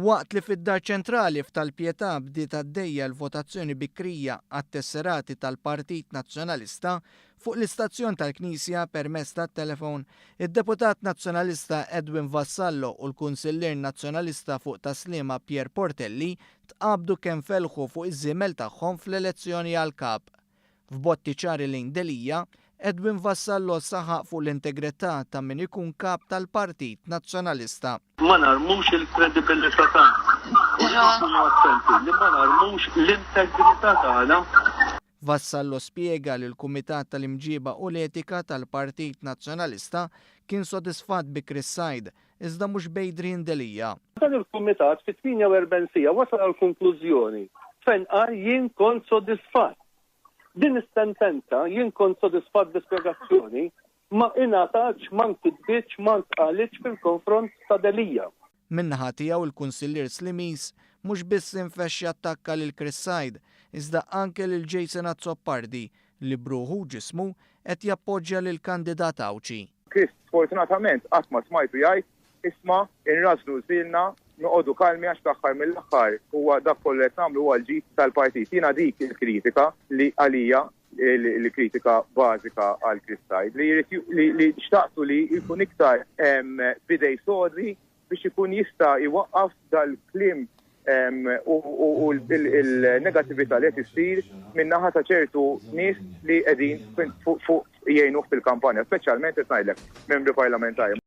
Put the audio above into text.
Waqt li fid-Dar Ċentrali f'Tal-Pjetà bdiet għaddejja l-votazzjoni bikrija għat-tesserati tal-Partit Nazzjonalista fuq l-istazzjon tal-Knisja permezz tat-telefon, id-Deputat Nazzjonalista Edwin Vassallo u l-Kunsillier Nazzjonalista fuq Taslima Pier Portelli tqabdu kemm felħu fuq iż-żiemel tagħhom fl-elezzjoni għall-kap. F'botti ċari lejn Delija, Edwin Vassallo saħaq fuq l-integrità ta' min ikun kap tal-Partit Nazzjonalista. Ma narmux il-kredibilità tagħna. Li ma narmux l-integrità tagħna. Vassallo spjega li l-Kumitat tal-Imġiba u l-Etika tal-Partit Nazzjonalista kien sodisfatt bi Chris Said, iżda mhux bejdrin Delija. Dan il-Kumitat fi 48 sija wasal għall-konklużjoni fejn qal jien kont sodisfatt. Din is-sentenza jien kont sodisfatt bl-ispjegazzjoni ma ingħatax ma nkitbitx ma ntqalitx fil-konfront ta' Delija. Min-naħa tiegħu il-Kunsillier Slimis mhux biss infexxi attakka lil Chris Said, iżda anke lil Jason Azzopardi li bruħu ġismu qed jappoġġja lil kandidat Awċi. Chris sfortunatament qatt ma smajtu jgħid isma' inrażlu żilna noqogħdu kalmi għax l-aħħar mill-aħħar huwa dak kollu qed nagħmlu huwa l-ġid tal-partit. Jiena dik il-kritika li għalija l-kritika bażika għal Chris Said li xtaqtu li jkun iktar bidej sodri biex ikun jista' iwaqqaf dal-kliem u l-negatività li qed issir min-naħa ta' ċertu nies li qegħdin fuq jgħinuh fil-kampanja, speċjalment qed ngħidlek membri parlamentari.